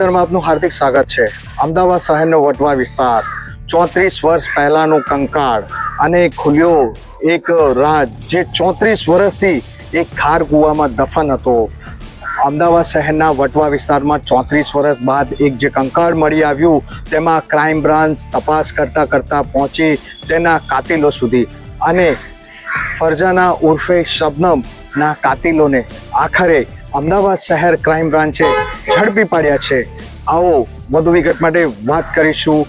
આપનું હાર્દિક સ્વાગત છે। અમદાવાદ શહેરનો વટવા વિસ્તાર 34 વર્ષ પહેલાનું કંકાળ અને ખુલ્યો એક રાજ જે 34 વર્ષથી એક ખાર કૂવામાં દફન હતો। અમદાવાદ શહેરના વટવા વિસ્તારમાં 34 વર્ષ બાદ એક જે કંકાળ મળી આવ્યું તેમાં ક્રાઇમ બ્રાન્ચ તપાસ કરતા પહોંચી તેના કાતિલો સુધી અને ફરજાના ઉર્ફે શબનમના કાતિલોને આખરે અમદાવાદ શહેર ક્રાઇમ બ્રાન્ચે ઝડપી પાડ્યા છે। આવો વધુ વિગત માટે વાત કરીશું।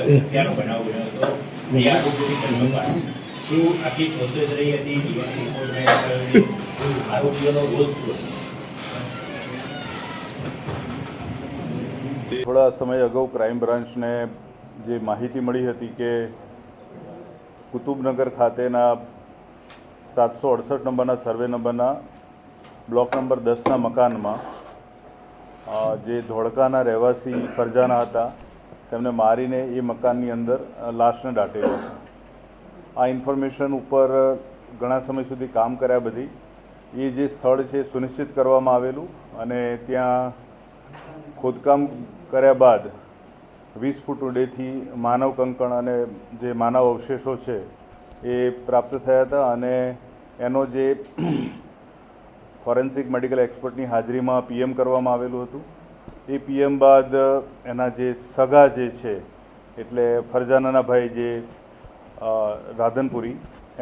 હત્યાનો બનાવ બન્યો હતો એ આરોપીની ધરપકડ શું આખી પ્રોસેસ રહી હતી આરોપીઓનો રોલ શું થોડા સમય અગાઉ ક્રાઇમ બ્રાન્ચને જે માહિતી મળી હતી કે કુતુબનગર ખાતેના 768 નંબરના સર્વે નંબરના બ્લોક નંબર 10ના મકાનમાં જે ધોળકાના રહેવાસી ફરજાના હતા તેમને મારીને એ મકાનની અંદર લાશને દાટેલો છે। આ ઇન્ફોર્મેશન ઉપર ઘણા સમય સુધી કામ કર્યા બધી એ જે સ્થળ છે સુનિશ્ચિત કરવામાં આવેલું અને ત્યાં ખોદકામ કર્યા બાદ 20 ફૂટ ઊંડેથી માનવ કંકણ અને જે માનવ અવશેષો છે એ પ્રાપ્ત થયા હતા અને એનો જે ફોરેન્સિક મેડિકલ એક્સપર્ટની હાજરીમાં પીએમ કરવામાં આવેલું હતું। એ પીએમ બાદ એના જે સગા જે છે એટલે ફરજાનાના ભાઈ જે રાધનપુરી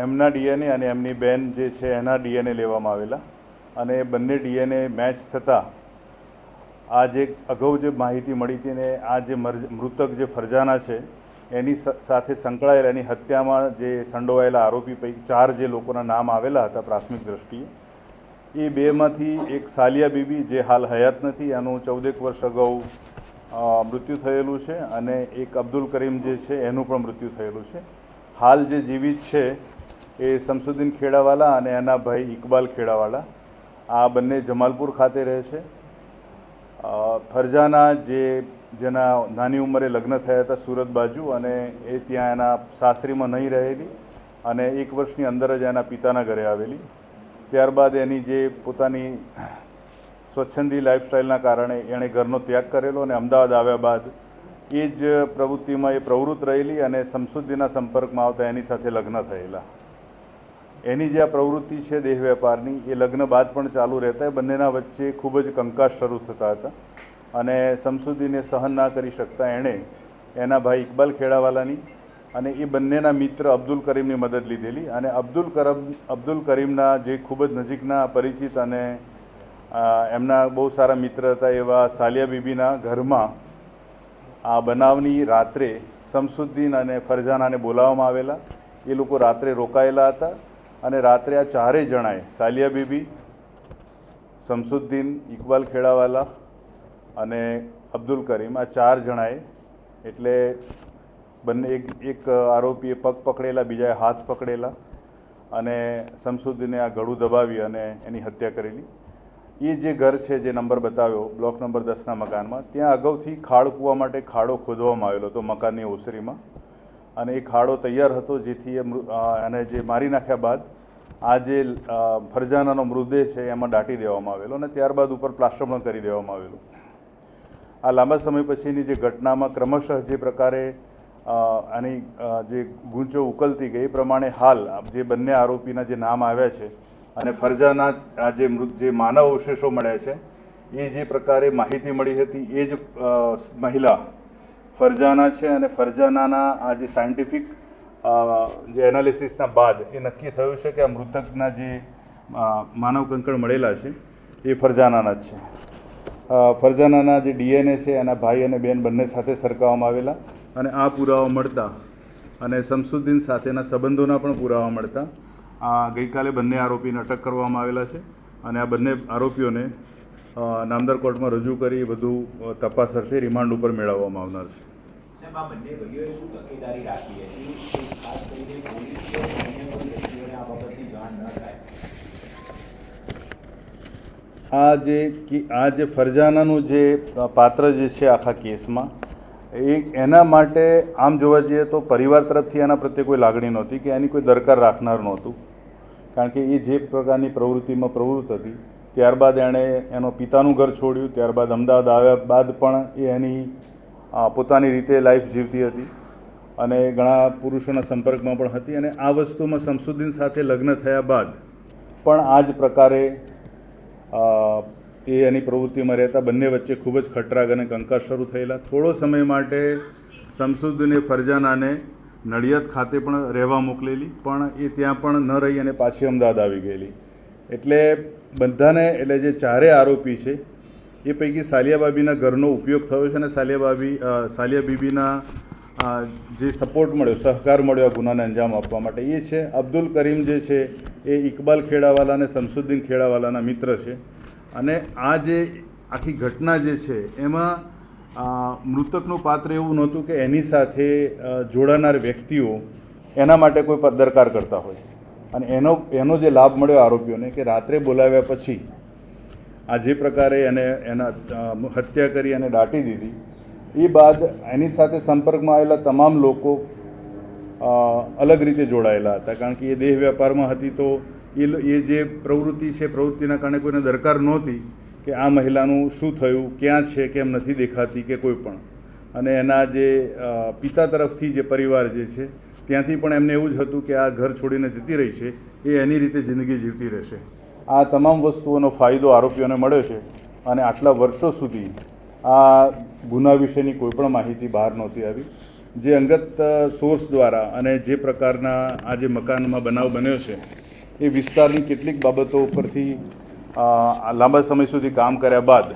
એમના ડીએનએ અને એમની બેન જે છે એના ડીએનએ લેવામાં આવેલા અને બંને ડીએનએ મેચ થતાં આ જે અગાઉ જે માહિતી મળી હતી ને આ જે મૃતક જે ફરજાના છે એની સાથે સંકળાયેલા એની હત્યામાં જે સંડોવાયેલા આરોપી પૈકી 4 જે લોકોના નામ આવેલા હતા પ્રાથમિક દ્રષ્ટિએ એ બેમાંથી એક સાલિયા બીબી જે હાલ હયાત નથી એનું 14 વર્ષ અગાઉ મૃત્યુ થયેલું છે અને એક અબ્દુલ કરીમ જે છે એનું પણ મૃત્યુ થયેલું છે। હાલ જે જીવિત છે એ શમસુદ્દીન ખેડાવાલા અને એના ભાઈ ઇકબાલ ખેડાવાલા આ બંને જમાલપુર ખાતે રહે છે। ફરજાના જેના નાની ઉંમરે લગ્ન થયા હતા સુરત બાજુ અને એ ત્યાં એના સાસરીમાં નહીં રહેલી અને 1 વર્ષની અંદર જ એના પિતાના ઘરે આવેલી। ત્યારબાદ એની જે પોતાની સ્વચ્છંદી લાઈફસ્ટાઈલના કારણે એણે ઘરનો ત્યાગ કરેલો અને અમદાવાદ આવ્યા બાદ એ જ પ્રવૃત્તિમાં એ પ્રવૃત્ત રહેલી અને શમસુદ્દીનના સંપર્કમાં આવતા એની સાથે લગ્ન થયેલા। એની જે આ પ્રવૃત્તિ છે દેહ વેપારની એ લગ્ન બાદ પણ ચાલુ રહેતા બંનેના વચ્ચે ખૂબ જ કંકાસ શરૂ થતા હતા અને શમસુદ્દીને સહન ના કરી શકતા એણે એના ભાઈ ઇકબાલ ખેડાવાલાની અને એ બંનેના મિત્ર અબ્દુલ કરીમની મદદ લીધેલી અને અબ્દુલ કરીમના જે ખૂબ જ નજીકના પરિચિત અને એમના બહુ સારા મિત્ર હતા એવા સાલિયા બીબીના ઘરમાં આ બનાવની રાત્રે શમસુદ્દીન અને ફરજાનાને બોલાવવામાં આવેલા। એ લોકો રાત્રે રોકાયેલા હતા અને રાત્રે આ 4 જણાએ સાલિયા બીબી, શમસુદ્દીન, ઇકબાલ ખેડાવાલા અને અબ્દુલ કરીમ આ 4 જણાએ એટલે બંને એક આરોપીએ પગ પકડેલા, બીજાએ હાથ પકડેલા અને શમસુદ્દીને આ ગળું દબાવી અને એની હત્યા કરેલી। એ જે ઘર છે જે નંબર બતાવ્યો બ્લોક નંબર 10ના મકાનમાં ત્યાં અગાઉથી ખાડ કૂવા માટે ખાડો ખોદવામાં આવેલો હતો મકાનની ઓસરીમાં અને એ ખાડો તૈયાર હતો જેથી એને જે મારી નાખ્યા બાદ આ જે ફરજાનાનો મૃતદેહ છે એમાં દાટી દેવામાં આવેલો અને ત્યારબાદ ઉપર પ્લાસ્ટર પણ કરી દેવામાં આવેલું। આ લાંબા સમય પછીની જે ઘટનામાં ક્રમશઃ જે પ્રકારે આની જે ગૂંચો ઉકલતી ગઈ એ પ્રમાણે હાલ જે બંને આરોપીના જે નામ આવ્યા છે અને ફરજાના આ જે માનવ અવશેષો મળ્યા છે એ જે પ્રકારે માહિતી મળી હતી એ જ મહિલા ફરજાના છે અને ફરજાનાના આ જે સાયન્ટિફિક જે એનાલિસિસના બાદ એ નક્કી થયું છે કે આ મૃતકના જે માનવ કંકણ મળેલા છે એ ફરજાનાના જ છે। ફરજાનાના જે ડીએનએ છે એના ભાઈ અને બેન બંને સાથે સરખાવવામાં આવેલા અને આ પુરાવા મળતા અને શમસુદ્દીન સાથેના સંબંધોના પણ પુરાવા મળતા ગઈકાલે બંને આરોપીને અટક કરવામાં આવેલા છે અને આ બંને આરોપીઓને નામદાર કોર્ટમાં રજૂ કરી વધુ તપાસ અર્થે રિમાન્ડ ઉપર મેળવવામાં આવનાર છે। સાહેબ આ બંને ભાઈઓએ શું તકેદારી રાખી હતી કે ખાસ કરીને પોલીસ કે અન્ય કોઈ વ્યક્તિઓને આ બાબતની જાણ ન થાય? આ જે ફરજાનાનું જે પાત્ર જે છે આખા કેસમાં એના માટે આમ જોવા જઈએ તો પરિવાર તરફથી એના પ્રત્યે કોઈ લાગણી નહોતી કે એની કોઈ દરકાર રાખનાર નહોતું, કારણ કે એ જે પ્રકારની પ્રવૃત્તિમાં પ્રવૃત્ત હતી ત્યારબાદ એણે એનો પિતાનું ઘર છોડ્યું, ત્યારબાદ અમદાવાદ આવ્યા બાદ પણ એ એની પોતાની રીતે લાઈફ જીવતી હતી અને ઘણા પુરુષોના સંપર્કમાં પણ હતી. અને આ વસ્તુમાં શમસુદ્દીન સાથે લગ્ન થયા બાદ પણ આ જ પ્રકારે એ એની પ્રવૃત્તિમાં રહેતા બંને વચ્ચે ખૂબ જ ખટરાગ અને કંકાસ શરૂ થયેલા. થોડો સમય માટે શમસુદ્દીને ફરજાનાને નડિયાદ ખાતે પણ રહેવા મોકલેલી, પણ એ ત્યાં પણ ન રહી અને પાછી અમદાવાદ આવી ગયેલી. એટલે બધાને એટલે જે ચારે આરોપી છે એ પૈકી સાલિયા બાબીના ઘરનો ઉપયોગ થયો છે અને સાલિયા બીબીના જે સપોર્ટ મળ્યો, સહકાર મળ્યો આ ગુનાને અંજામ આપવા માટે એ છે. અબ્દુલ કરીમ જે છે એ ઇકબાલ ખેડાવાલા અને શમસુદ્દીન ખેડાવાલાના મિત્ર છે. અને આ જે આખી ઘટના જે છે એમાં મૃતકનું પાત્ર એવું નહોતું કે એની સાથે જોડાનાર વ્યક્તિઓ એના માટે કોઈ દરકાર કરતા હોય, અને એનો જે લાભ મળ્યો આરોપીઓને કે રાત્રે બોલાવ્યા પછી આ જે પ્રકારે એના હત્યા કરી અને દાટી દીધી એ બાદ એની સાથે સંપર્કમાં આવેલા તમામ લોકો અલગ રીતે જોડાયેલા હતા, કારણ કે એ દેહ વેપારમાં હતી. તો એ જે પ્રવૃત્તિ છે પ્રવૃત્તિના કારણે કોઈને દરકાર નહોતી કે આ મહિલાનું શું થયું, ક્યાં છે, કેમ નથી દેખાતી કે કોઈ પણ. અને એના જે પિતા તરફથી જે પરિવાર જે છે ત્યાંથી પણ એમને એવું જ હતું કે આ ઘર છોડીને જતી રહી છે, એ એની રીતે જિંદગી જીવતી રહેશે. આ તમામ વસ્તુઓનો ફાયદો આરોપીઓને મળ્યો છે અને આટલા વર્ષો સુધી આ ગુના વિશેની કોઈપણ માહિતી બહાર નહોતી આવી. જે અંગત સોર્સ દ્વારા અને જે પ્રકારના આ જે મકાનમાં બનાવ બન્યો છે એ વિસ્તારની કેટલીક બાબતો ઉપરથી લાંબા સમય સુધી કામ કર્યા બાદ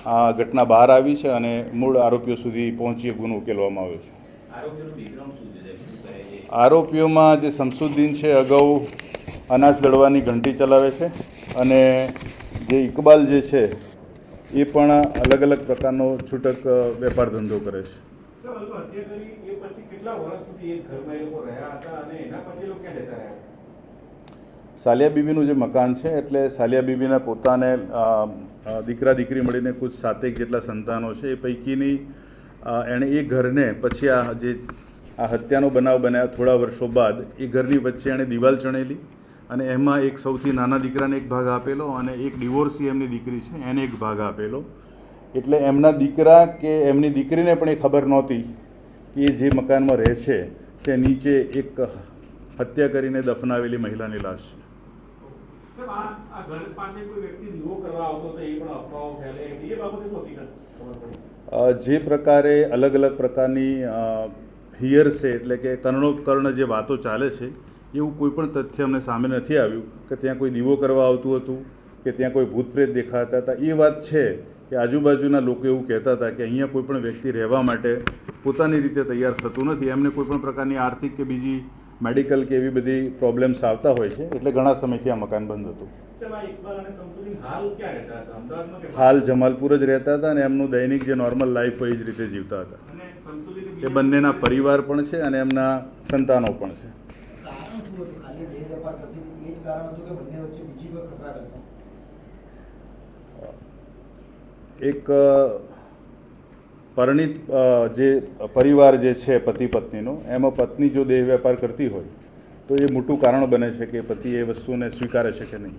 આ ઘટના બહાર આવી છે અને મૂળ આરોપીઓ સુધી પહોંચી ગુનો ઉકેલવામાં આવ્યો છે. આરોપીઓનું બેકગ્રાઉન્ડ શું છે? શું કરે છે? આરોપીઓમાં જે શમસુદ્દીન છે અગાઉ અનાજ દળવાની ઘંટી ચલાવે છે, અને જે ઇકબાલ જે છે એ પણ અલગ અલગ પ્રકારનો છૂટક વેપાર ધંધો કરે છે. સાલિયા બીબીનું જે મકાન છે એટલે સાલિયા બીબીના પોતાને દીકરા દીકરી મળીને કુલ 7 જેટલા સંતાનો છે. એ પૈકીની એણે એ ઘરને પછી આ હત્યાનો બનાવ બન્યા થોડા વર્ષો બાદ એ ઘરની વચ્ચે એણે દિવાલ ચણેલી અને એમાં એક સૌથી નાના દીકરાને એક ભાગ આપેલો અને એક ડિવોર્સી એમની દીકરી છે એને એક ભાગ આપેલો. એટલે એમના દીકરા કે એમની દીકરીને પણ એ ખબર નહોતી કે એ જે મકાનમાં રહે છે તે નીચે એક હત્યા કરીને દફનાવેલી મહિલાની લાશ છે. જે પ્રકારે અલગ અલગ પ્રકારની હિયરસે એટલે કે કર્ણોપકર્ણ જે વાતો ચાલે છે એવું કોઈ પણ તથ્ય અમને સામે નથી આવ્યું કે ત્યાં કોઈ દીવો કરવા આવતું હતું કે ત્યાં કોઈ ભૂત પ્રેત દેખાતા હતા. એ વાત છે કે આજુબાજુના લોકો એવું કહેતા હતા કે અહીંયા કોઈ પણ વ્યક્તિ રહેવા માટે પોતાની રીતે તૈયાર થતું નથી, એમને કોઈ પણ પ્રકારની આર્થિક કે બીજી મેડિકલ કે એવી બધી પ્રોબ્લેમ્સ આવતા હોય છે, એટલે ઘણા સમયથી આ મકાન બંધ હતું. હાલ જમાલપુર જ રહેતા હતા અને એમનું દૈનિક જે નોર્મલ લાઈફ હોય એ જ રીતે જીવતા હતા. એ બંનેના પરિવાર પણ છે અને એમના સંતાનો પણ છે. એક પરિણીત જે પરિવાર જે છે પતિ પત્નીનો, એમાં પત્ની જો દેહ વેપાર કરતી હોય તો એ મોટું કારણ બને છે કે પતિ એ વસ્તુને સ્વીકારે છે કે નહીં.